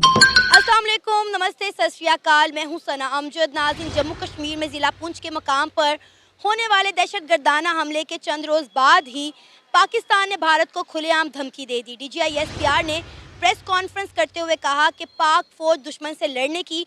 अस्सलाम वालेकुम, नमस्ते, सत श्री अकाल। मैं हूं सना अमजद। नाज़रीन, जम्मू कश्मीर में ज़िला पुंछ के मकाम पर होने वाले दहशतगर्दाना हमले के चंद रोज़ बाद ही पाकिस्तान ने भारत को खुलेआम धमकी दे दी। DGISPR ने प्रेस कॉन्फ्रेंस करते हुए कहा कि पाक फौज दुश्मन से लड़ने की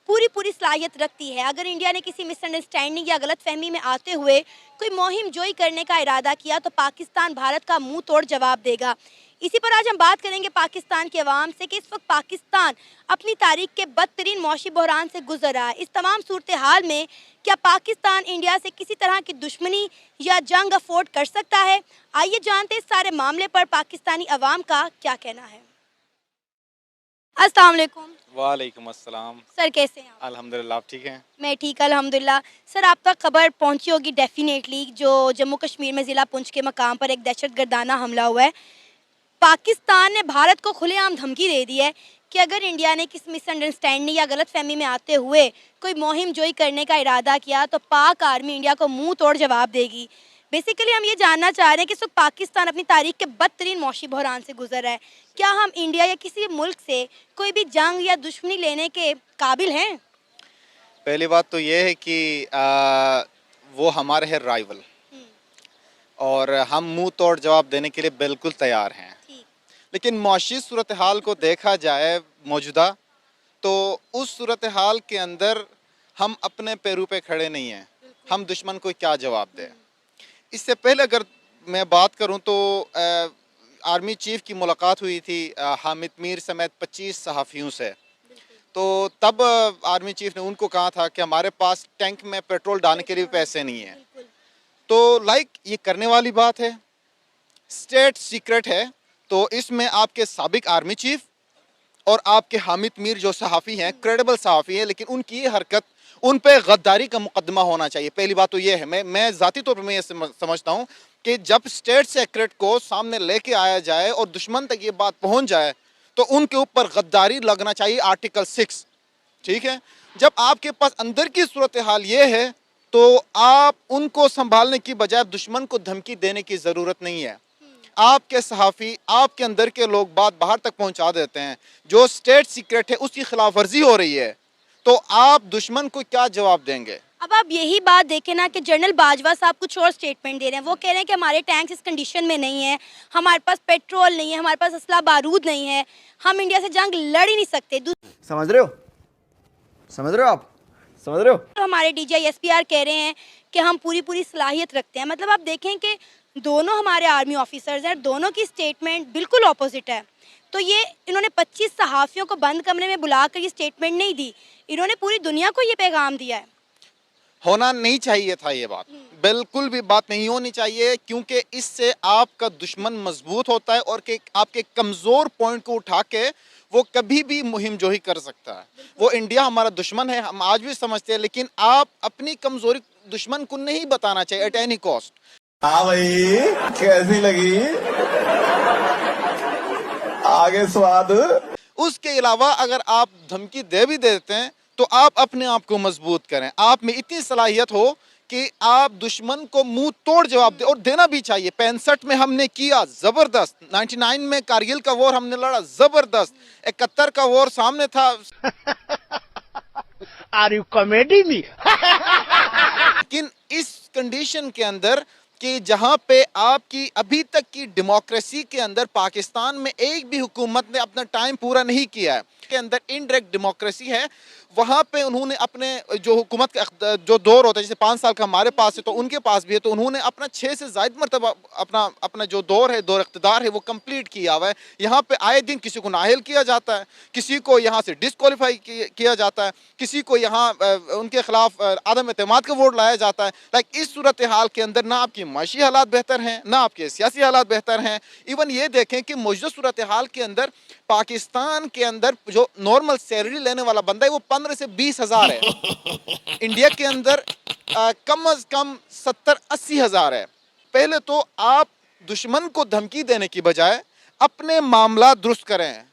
पूरी सलाहियत रखती है। अगर इंडिया ने किसी मिसअंडरस्टैंडिंग या गलतफहमी में आते हुए कोई मुहिम जोई करने का इरादा किया तो पाकिस्तान भारत का मुंह तोड़ जवाब देगा। इसी पर आज हम बात करेंगे पाकिस्तान के अवाम से कि इस वक्त पाकिस्तान अपनी तारीख के बदतरीन मौशी बहरान से गुजर रहा है। इस तमाम सूरत हाल में क्या पाकिस्तान इंडिया से किसी तरह की दुश्मनी या जंग अफोर्ड कर सकता है? आइए जानते हैं इस सारे मामले पर पाकिस्तानी अवाम का क्या कहना है। अस्सलाम वालेकुम। वालेकुम अस्सलाम। सर, कैसे हैं आप? अल्हम्दुलिल्लाह, आप ठीक हैं? मैं ठीक, अल्हम्दुलिल्लाह। सर, आप तक खबर पहुंची होगी डेफिनेटली, जो जम्मू कश्मीर में ज़िला पुंछ के मकाम पर एक दहशतगर्दाना हमला हुआ है। पाकिस्तान ने भारत को खुलेआम धमकी दे दी है कि अगर इंडिया ने किसी मिसअंडरस्टैंडिंग या गलतफहमी में आते हुए कोई मुहिम जोई करने का इरादा किया तो पाक आर्मी इंडिया को मुंह तोड़ जवाब देगी। बेसिकली हम ये जानना चाह रहे हैं कि इस वक्त पाकिस्तान अपनी तारीख के बदतरीन मौशी बहरान से गुजर रहा है। क्या हम इंडिया या किसी मुल्क से कोई भी जंग या दुश्मनी लेने के काबिल हैं? पहली बात तो ये है कि वो हमारे है राइवल और हम मुंह तोड़ जवाब देने के लिए बिल्कुल तैयार हैं। लेकिन मौशी सूरत हाल को देखा जाए मौजूदा, तो उस सूरत हाल के अंदर हम अपने पैरों पे खड़े नहीं हैं। हम दुश्मन को क्या जवाब दें? इससे पहले अगर मैं बात करूं तो आर्मी चीफ की मुलाकात हुई थी हामिद मीर समेत 25 सहाफ़ियों से। तो तब आर्मी चीफ ने उनको कहा था कि हमारे पास टैंक में पेट्रोल डालने के लिए पैसे नहीं हैं। तो ये करने वाली बात है, स्टेट सीक्रेट है। तो इसमें आपके साबिक आर्मी चीफ और आपके हामिद मीर जो सहाफ़ी हैं, क्रेडिबल सहाफ़ी हैं, लेकिन उनकी ये हरकत, उन पे गद्दारी का मुकदमा होना चाहिए। पहली बात तो ये है, मैं ज़ाती तौर पर मैं ये समझता हूँ कि जब स्टेट सीक्रेट को सामने लेके आया जाए और दुश्मन तक ये बात पहुँच जाए तो उनके ऊपर गद्दारी लगना चाहिए, आर्टिकल 6। ठीक है, जब आपके पास अंदर की सूरत हाल ये है तो आप उनको संभालने की बजाय दुश्मन को धमकी देने की ज़रूरत नहीं है। आपके सहाफ़ी, आपके अंदर के लोग बात बाहर तक पहुंचा देते हैं। जो स्टेट सीक्रेट है उसकी खिलाफ वर्जी हो रही है, तो आप दुश्मन को क्या जवाब देंगे? अब आप यही बात देखें ना कि जनरल बाजवा साहब कुछ और स्टेटमेंट दे रहे हैं। वो कह रहे हैं कि हमारे टैंक्स इस कंडीशन में नहीं है, हमारे पास पेट्रोल नहीं है, हमारे पास असला बारूद नहीं है, हम इंडिया से जंग लड़ ही नहीं सकते। समझ रहे हो? समझ रहे हो आप? समझ रहे हो? तो हमारे DGISPR कह रहे हैं कि हम पूरी सलाहियत रखते हैं। मतलब आप देखें कि दोनों हमारे आर्मी ऑफिसर्स हैं, दोनों की स्टेटमेंट बिल्कुल ऑपोजिट है। तो ये इन्होंने 25 सहाफ़ियों को बंद कमरे में बुलाकर ये स्टेटमेंट नहीं दी, इन्होंने पूरी दुनिया को ये पैगाम दिया है। होना नहीं चाहिए था ये बात, बिल्कुल भी बात नहीं होनी चाहिए, क्योंकि इससे आपका दुश्मन मजबूत होता है और आपके कमज़ोर पॉइंट को उठा के वो कभी भी मुहिम जोही कर सकता है। वो इंडिया हमारा दुश्मन है, हम आज भी समझते हैं, लेकिन आप अपनी कमज़ोरी दुश्मन को नहीं बताना चाहिए एट एनी कॉस्ट। हाँ भाई, कैसी लगी? आगे स्वाद। उसके अलावा अगर आप धमकी दे भी देते हैं तो आप अपने आप को मजबूत करें। आप में इतनी सलाहियत हो कि आप दुश्मन को मुंह तोड़ जवाब दे, और देना भी चाहिए। 65 में हमने किया ज़बरदस्त, 99 में कारगिल का वॉर हमने लड़ा ज़बरदस्त, 71 का वॉर सामने था। Are you comedy me? लेकिन इस कंडीशन के अंदर कि जहां पे आपकी अभी तक की डेमोक्रेसी के अंदर पाकिस्तान में एक भी हुकूमत ने अपना टाइम पूरा नहीं किया है, के अंदर इनडायरेक्ट डेमोक्रेसी है, वहाँ पे उन्होंने अपने जो हुकूमत का जो दौर होता है, जैसे 5 साल का हमारे पास है तो उनके पास भी है, तो उन्होंने अपना 6 से ज़ायद मरतबा अपना जो दौर है, दौर इक़्तिदार है, वो कंप्लीट किया हुआ है। यहाँ पे आए दिन किसी को नाअहल किया जाता है, किसी को यहाँ से डिसक्वालीफाई किया जाता है, किसी को यहाँ उनके खिलाफ आदम एतमाद का वोट लाया जाता है। इस सूरत हाल के अंदर ना आपकी माशी हालात बेहतर हैं, ना आपके सियासी हालात बेहतर हैं। इवन ये देखें कि मौजूदा सूरत हाल के अंदर पाकिस्तान के अंदर जो नॉर्मल सैलरी लेने वाला बंदा है वो 15 से 20 हज़ार है। इंडिया के अंदर कम अज कम 70-80 हज़ार है। पहले तो आप दुश्मन को धमकी देने की बजाय अपने मामला दुरुस्त करें,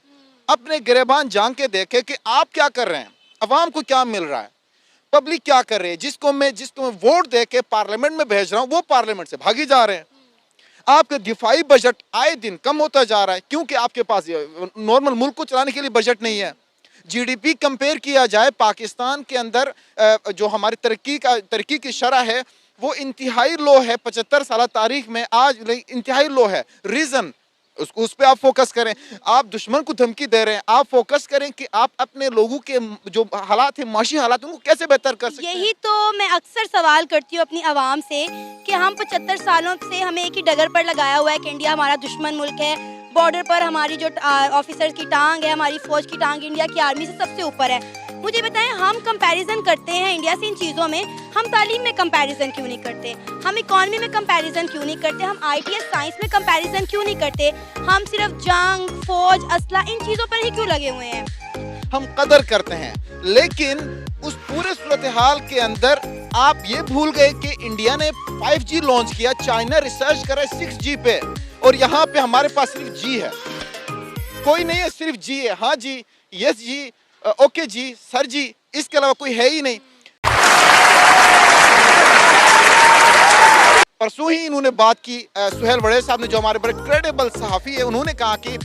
अपने गिरेबान जान के देखें कि आप क्या कर रहे हैं, अवाम को क्या मिल रहा है, पब्लिक क्या कर रही है। जिसको मैं वोट दे के पार्लियामेंट में भेज रहा हूँ वो पार्लियामेंट से भागी जा रहे हैं। आपका दिफाई बजट आए दिन कम होता जा रहा है, क्योंकि आपके पास नॉर्मल मुल्क को चलाने के लिए बजट नहीं है। जीडीपी कंपेयर किया जाए पाकिस्तान के अंदर जो हमारी तरक्की की शरह है वो इंतहाई लो है। 75 साल तारीख में आज इंतहाई लो है। रीज़न उस पे आप फोकस करें। आप दुश्मन को धमकी दे रहे हैं, आप फोकस करें कि आप अपने लोगों के जो हालात हैं, माशी हालात, उनको कैसे बेहतर कर सकते हैं। यही तो मैं अक्सर सवाल करती हूँ अपनी आवाम से कि हम 75 सालों से हमें एक ही डगर पर लगाया हुआ है कि इंडिया हमारा दुश्मन मुल्क है। बॉर्डर पर हमारी जो ऑफिसर्स की टांग है, हमारी फौज की टांग इंडिया की आर्मी से सबसे ऊपर है। मुझे बताएं, हम कंपैरिजन करते हैं इंडिया से इन चीज़ों में, हम तालीम में कंपैरिजन क्यों नहीं करते, हम इकॉनमी में कंपैरिजन क्यों नहीं करते, हम आईटीएस साइंस में कंपैरिजन क्यों नहीं करते, हम सिर्फ जंग, फौज, असला इन चीज़ों पर ही क्यों लगे हुए हैं। हम कदर करते हैं, लेकिन उस पूरे सूरत हाल के अंदर आप ये भूल गए कि इंडिया ने 5G लॉन्च किया, चाइना रिसर्च कर रहा है 6G पे, और यहाँ पे हमारे पास सिर्फ G है, कोई नहीं है, सिर्फ G है। हाँ जी, यस जी, ओके जी, सर जी, इसके अलावा कोई है ही नहीं। परसों ही इन्होंने बात की, सुहेल वड़े साहब ने, जो हमारे बड़े क्रेडिबल सहाफ़ी है, उन्होंने कहा कि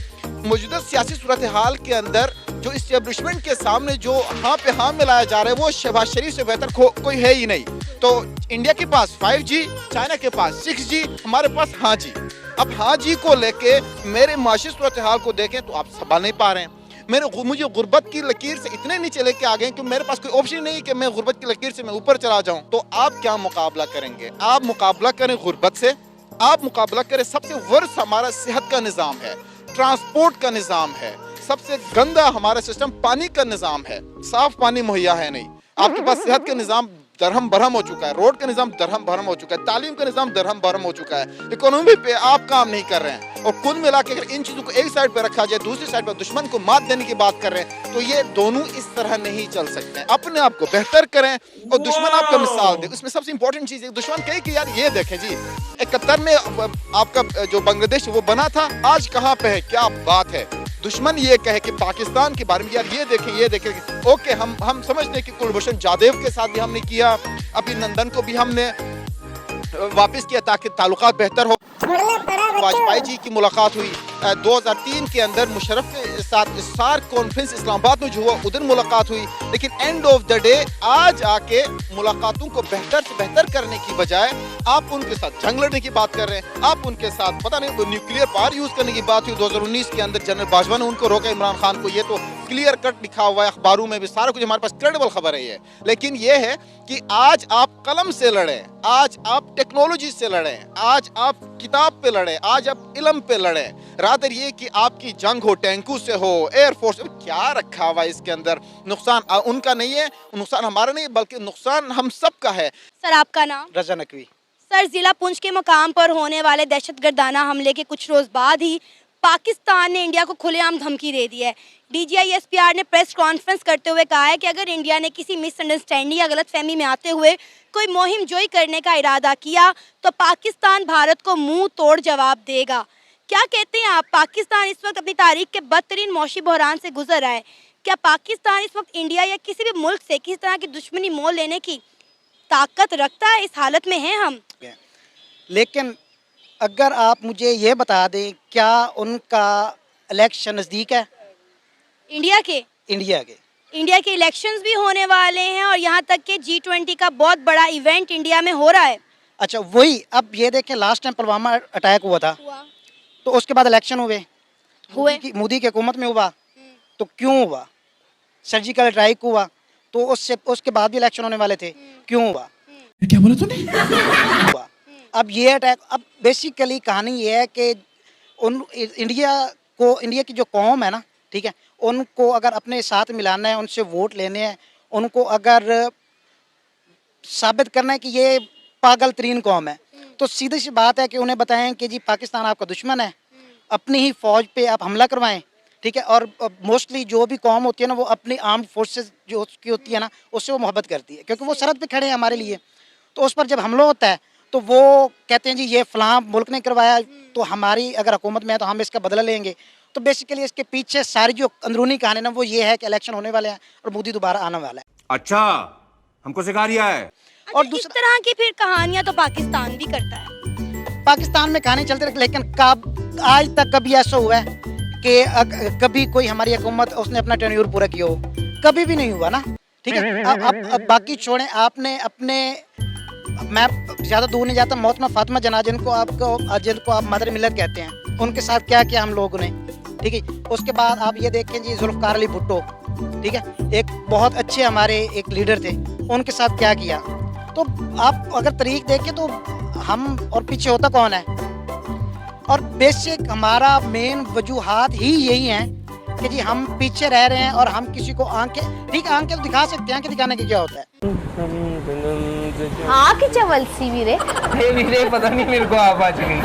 मौजूदा सियासी सूरत हाल के अंदर जो इस्टेब्लिशमेंट के सामने जो हाँ पे हाँ मिलाया जा रहा है वो शहबाज शरीफ से बेहतर कोई है ही नहीं। तो इंडिया के पास 5G, चाइना के पास 6G, हमारे पास हाँ जी। अब हाँ जी को लेके मेरे माशी सूरत हाल को देखें तो आप संभाल नहीं पा रहे हैं। मुझे गुर्बत की लकीर से इतने नीचे लेके आ गए कि मेरे पास कोई ऑप्शन नहीं कि मैं गुर्बत की लकीर से मैं ऊपर चला जाऊं। तो आप क्या मुकाबला करेंगे? आप मुकाबला करें गुर्बत से, आप मुकाबला करें सबसे वर्स्ट हमारा सेहत का निज़ाम है, ट्रांसपोर्ट का निज़ाम है, सबसे गंदा हमारा सिस्टम पानी का निज़ाम है, साफ पानी मुहैया है नहीं। आपके पास सेहत का निज़ाम दरहम बरहम हो चुका है, रोड का निज़ाम दरहम बरहम हो चुका है, तालीम का निज़ाम दरहम बरहम हो चुका है, इकोनॉमी पे आप काम नहीं कर रहे हैं। और कुल मिला के अगर इन चीज़ों को एक साइड पे रखा जाए, दूसरी साइड पर दुश्मन को मात देने की बात कर रहे हैं, तो ये दोनों इस तरह नहीं चल सकते हैं। अपने आप को बेहतर करें और दुश्मन आपका मिसाल दे। इसमें सबसे इंपॉर्टेंट चीज़ है, दुश्मन कहे कि यार ये देखें जी, 71 में आपका जो बांग्लादेश वो बना था, आज कहाँ पे है, क्या बात है। दुश्मन ये कहे कि पाकिस्तान के बारे में यार ये देखें। ओके, हम समझते हैं कि कुलभूषण जाधव के साथ भी हमने किया, अभी नंदन को भी हमने वापस किया ताकि ताल्लुकात बेहतर हो। वाजपेयी जी की मुलाकात हुई 2003 के अंदर, मुशर्रफ के साथ सार्क कॉन्फ्रेंस इस्लामाबाद में जो हुआ उधर मुलाकात हुई। लेकिन एंड ऑफ द डे आज आके मुलाकातों को बेहतर से बेहतर करने की बजाय आप उनके साथ जंग लड़ने की बात कर रहे हैं। आप उनके साथ पता नहीं न्यूक्लियर पावर यूज करने की बात हुई 2019 के अंदर, जनरल बाजवा ने उनको रोका, इमरान खान को। ये तो क्लियर कट लिखा हुआ है अखबारों में भी, सारा कुछ हमारे पास क्रेडिबल खबर है ये। लेकिन ये है कि आज आप कलम से लड़े, आज आप टेक्नोलॉजी से लड़े, आज आप किताब पे लड़े, आज आप इल्म पे लड़े, रादर ये कि आपकी जंग हो टैंकों से हो, एयरफोर्स, क्या रखा हुआ है इसके अंदर। नुकसान उनका नहीं है, नुकसान हमारा नहीं, बल्कि नुकसान हम सब का है। सर, आपका नाम? रजा नकवी। सर, जिला पुंछ के मकाम पर होने वाले दहशतगर्दाना हमले के कुछ रोज बाद ही पाकिस्तान ने इंडिया को खुलेआम धमकी दे दी है। DGI-SPR ने प्रेस कॉन्फ्रेंस करते हुए कहा है कि अगर इंडिया ने किसी मिसअंडरस्टैंडिंग या गलतफहमी में आते हुए कोई मुहिम जोई करने का इरादा किया तो पाकिस्तान भारत को मुंह तोड़ जवाब देगा। क्या कहते हैं आप? पाकिस्तान इस वक्त अपनी तारीख के बदतरीन मौशी बहरान से गुजर रहा है। क्या पाकिस्तान इस वक्त इंडिया या किसी भी मुल्क से किसी तरह की दुश्मनी मोल लेने की ताकत रखता है? इस हालत में हैं हम। लेकिन अगर आप मुझे ये बता दें, क्या उनका इलेक्शन नज़दीक है? इंडिया के इलेक्शंस भी होने वाले हैं और यहाँ तक कि G20 का बहुत बड़ा इवेंट इंडिया में हो रहा है। अच्छा, वही अब ये देखें, लास्ट टाइम पुलवामा अटैक हुआ था, तो उसके बाद इलेक्शन हुए। मोदी की हुकूमत में हुआ, तो क्यों हुआ? सर्जिकल स्ट्राइक हुआ, तो उसके बाद भी इलेक्शन होने वाले थे, क्यों हुआ? क्या बोला तूने? हुआ। अब ये अटैक, अब बेसिकली कहानी ये है कि इंडिया की जो कौम है ना, ठीक है, उनको अगर अपने साथ मिलाना है, उनसे वोट लेने हैं, उनको अगर साबित करना है कि ये पागल तरीन कौम है, तो सीधी सी बात है कि उन्हें बताएं कि जी पाकिस्तान आपका दुश्मन है, अपनी ही फौज पे आप हमला करवाएं, ठीक है। और मोस्टली जो भी कौम होती है ना, वो अपनी आर्म्ड फोर्सेस जो उसकी होती है ना, उससे वो मोहब्बत करती है, क्योंकि वो सरहद पे खड़े हैं हमारे लिए। तो उस पर जब हमला होता है तो वो कहते हैं जी ये फलां मुल्क ने करवाया, तो हमारी अगर हुकूमत में है तो हम इसका बदला लेंगे। तो बेसिकली इसके पीछे सारी जो अंदरूनी कहानी ना, वो ये है कि इलेक्शन होने वाले हैं और मोदी दोबारा आने वाला है। अच्छा, हमको सिखा रिया है। और दूसरी तरह की फिर कहानियां तो पाकिस्तान भी करता है। पाकिस्तान में कहानी चलती रही, लेकिन कब आज तक कभी ऐसा हुआ है कि कभी कोई हमारी हुकूमत उसने अपना टेन्योर पूरा किया हो? कभी भी नहीं हुआ ना, ठीक है। अब बाकी छोड़ें, आपने अपने, मैं ज़्यादा दूर नहीं जाता, मोहतरमा फातिमा जना जिनको आप मदर मिलत कहते हैं, उनके साथ क्या किया हम लोगों ने, ठीक है। उसके बाद आप ये देखें जी जुल्फ़कार अली भुट्टो, ठीक है, एक बहुत अच्छे हमारे एक लीडर थे, उनके साथ क्या किया। तो आप अगर तरीक देखें तो हम और पीछे होता कौन है, और बेसिक हमारा मेन वजूहात ही यही हैं कि जी हम पीछे रह रहे हैं और हम किसी को आंखें, ठीक है आंखें तो दिखा सकते हैं, आंखें दिखाने की क्या होता है। आँख चवलसी वीरे वीरे पता नहीं मेरे को आवाज नहीं।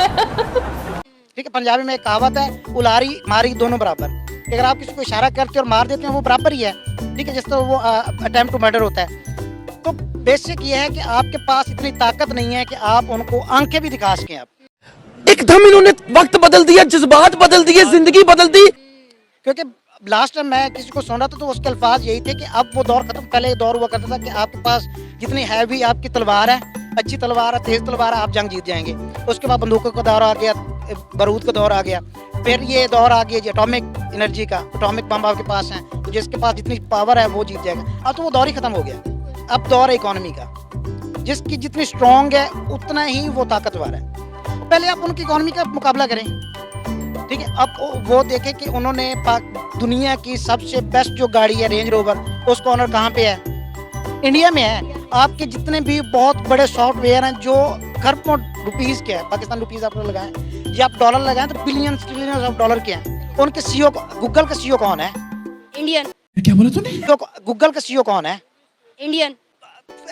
ठीक है, पंजाबी में एक कहावत है, उलारी मारी दोनों बराबर, कि अगर आप किसी को इशारा करते हो और मार देते हैं वो बराबर ही है, ठीक है, जिस तरह वो अटेम्प्ट टू मर्डर होता है। तो बेसिक ये है कि आपके पास इतनी ताकत नहीं है कि आप उनको आंखें भी दिखा सकें। आप एकदम इन्होंने वक्त बदल दिया, जज्बात बदल दिए, जिंदगी बदल दी। क्योंकि लास्ट टाइम मैं किसी को सुन रहा था तो उसके अल्फाज यही थे कि अब वो दौर खत्म, पहले दौर हुआ करता था कि आपके पास जितनी हैवी आपकी तलवार है, अच्छी तलवार है, तेज तलवार है, आप जंग जीत जाएंगे। उसके बाद बंदूकों का दौर आ गया, बारूद का दौर आ गया, फिर ये दौर आ गया जी एटॉमिक एनर्जी का, एटॉमिक बम आपके पास है, तो जिसके पास जितनी पावर है वो जीत जाएगा। अब तो वो दौर ही खत्म हो गया, अब दौर है इकोनॉमी का, जिसकी जितनी स्ट्रॉन्ग है उतना ही वो ताकतवर है। पहले आप उनकी इकोनॉमी का मुकाबला करें, ठीक है। अब वो देखें कि उन्होंने दुनिया की सबसे बेस्ट जो गाड़ी है रेंज रोवर, उसका ऑनर कहाँ पे है, इंडिया में है। आपके जितने भी बहुत बड़े सॉफ्टवेयर हैं जो खरबों रुपीस के हैं, पाकिस्तान रुपीस आप लगाएं या आप डॉलर लगाएं तो बिलियंस ट्रिलियंस ऑफ डॉलर के हैं। उनके सीईओ, गूगल का सीईओ कौन है, इंडियन। क्या बोला तूने? गूगल का सीईओ कौन है, इंडियन।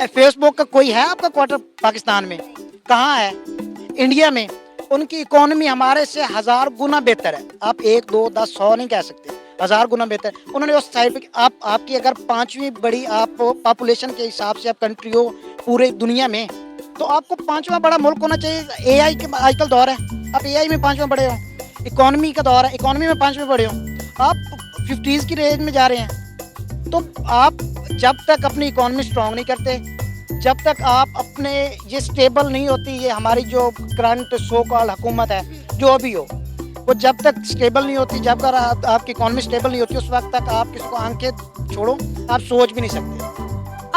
फेसबुक का कोई है आपका क्वार्टर पाकिस्तान में, कहाँ है, इंडिया में। उनकी इकोनॉमी हमारे से 1000 गुना बेहतर है। आप 1, 2, 10, 100 नहीं कह सकते, 1000 गुना बेहतर। उन्होंने उस साइड पे आपकी अगर 5वीं बड़ी आप पॉपुलेशन के हिसाब से आप कंट्री हो पूरे दुनिया में, तो आपको 5वां बड़ा मुल्क होना चाहिए। एआई के आजकल दौर है, आप एआई में 5वें बड़े हो, इकोनॉमी का दौर है, इकोनॉमी में 5वें बड़े हो, आप 50s की रेंज में जा रहे हैं। तो आप जब तक अपनी इकोनॉमी स्ट्रॉन्ग नहीं करते, जब तक आप अपने ये स्टेबल नहीं होती, ये हमारी जो करंट सो कॉल्ड हुकूमत है जो भी हो, वो जब तक स्टेबल नहीं होती, जब तक आपकी इकोनॉमी स्टेबल नहीं होती, उस वक्त तक आप किसी को आंखें छोड़ो, आप सोच भी नहीं सकते।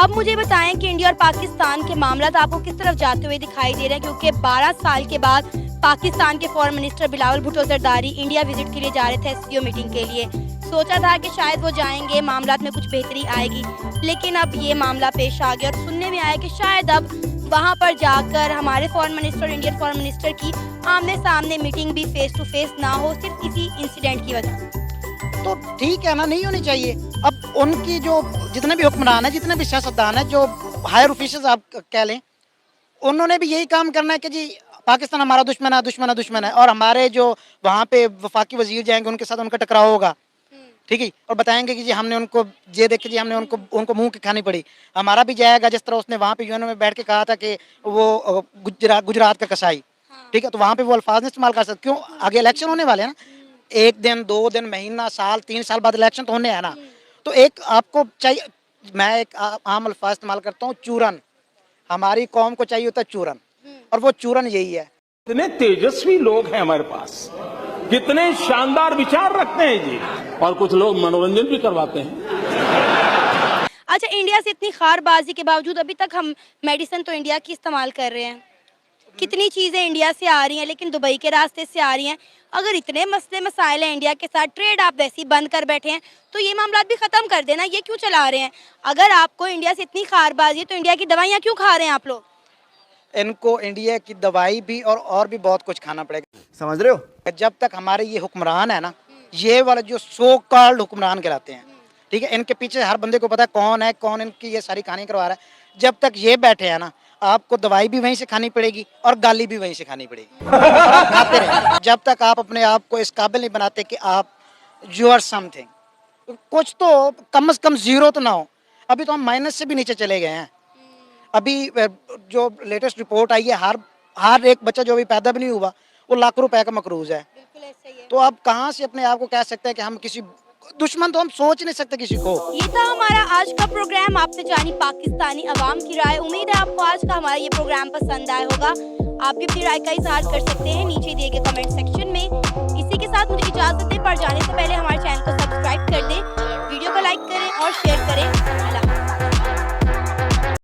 अब मुझे बताएं कि इंडिया और पाकिस्तान के मामला आपको किस तरफ जाते हुए दिखाई दे रहे हैं, क्योंकि 12 साल के बाद पाकिस्तान के foreign minister Bilawal Bhutto Zardari India visit के लिए जा रहे थे एससीओ मीटिंग के लिए। सोचा था कि शायद वो जाएंगे, मामला में कुछ बेहतरी आएगी, लेकिन अब ये मामला पेश आ गया और सुनने में आया कि शायद अब वहाँ पर जाकर हमारे फॉरेन मिनिस्टर और इंडियन फॉरेन मिनिस्टर की आमने सामने मीटिंग भी फेस टू फेस ना हो, सिर्फ इसी इंसिडेंट की वजह। तो ठीक है ना, नहीं होनी चाहिए। अब उनकी जो जितने भी हुक्मरान है, जितने भी सियासतदान है, जो हायर ऑफिसर्स आप कह लें, उन्होंने भी यही काम करना है कि जी पाकिस्तान हमारा दुश्मन है, दुश्मन है, दुश्मन है, और हमारे जो वहाँ पे वफाकी वजीर जाएंगे उनके साथ उनका टकराव होगा, ठीक है, और बताएंगे कि जी हमने उनको ये देखे जी हमने उनको मुंह की खानी पड़ी। हमारा भी जाएगा, जिस तरह उसने वहाँ पे यूएन में बैठ के कहा था कि वो गुजरात का कसाई, ठीक है, तो वहाँ पे वो अल्फाज नहीं इस्तेमाल कर सकते। क्यों, आगे इलेक्शन होने वाले हैं ना, 1 दिन 2 दिन महीना साल 3 साल बाद इलेक्शन तो होने हैं ना। तो एक आपको चाहिए, मैं एक आम अल्फाज इस्तेमाल करता हूँ, चूरन। हमारी कौम को चाहिए होता है चूरन, और वो चूरन यही है। कितने तेजस्वी लोग हैं हमारे पास, कितने शानदार विचार रखते हैं जी, और कुछ लोग मनोरंजन भी करवाते हैं। अच्छा, इंडिया से इतनी खारबाजी के बावजूद अभी तक हम मेडिसिन तो इंडिया की इस्तेमाल कर रहे हैं, कितनी चीज़ें इंडिया से आ रही हैं, लेकिन दुबई के रास्ते से आ रही हैं। अगर इतने मसले मसाइल हैं इंडिया के साथ, ट्रेड आप वैसे ही बंद कर बैठे हैं, तो ये मामला भी ख़त्म कर देना, ये क्यों चला रहे हैं? अगर आपको इंडिया से इतनी खारबाजी है तो इंडिया की दवाइयाँ क्यों खा रहे हैं आप लोग? इनको इंडिया की दवाई भी और भी बहुत कुछ खाना पड़ेगा, समझ रहे हो। जब तक हमारे ये हुक्मरान है ना, ये वाले जो सो कॉल्ड हुक्मरान कहलाते हैं, ठीक है, इनके पीछे हर बंदे को पता है कौन है, कौन इनकी ये सारी कहानी करवा रहा है। जब तक ये बैठे हैं ना, आपको दवाई भी वहीं से खानी पड़ेगी और गाली भी वहीं से खानी पड़ेगी। आप खाते रहे जब तक आप अपने आप को इस काबिल नहीं बनाते कि आप यू आर समथिंग, कुछ तो कम से कम 0 तो ना हो। अभी तो हम माइनस से भी नीचे चले गए हैं। अभी जो लेटेस्ट रिपोर्ट आई है, हर एक बच्चा जो अभी पैदा भी नहीं हुआ वो लाख रुपए का मकरूज है। तो आप कहाँ से अपने आप को कह सकते हैं कि हम किसी दुश्मन, तो हम सोच नहीं सकते किसी को। ये था हमारा आज का प्रोग्राम, आपसे जानी पाकिस्तानी अवाम की राय। उम्मीद है आपको आज का हमारा ये प्रोग्राम पसंद आया होगा। आप भी अपनी राय का इजहार कर सकते हैं नीचे दिए गए कमेंट सेक्शन में। इसी के साथ साथ मुझे इजाजत दें, पर जाने से पहले हमारे चैनल को सब्सक्राइब कर दें, वीडियो को लाइक करें और शेयर करें।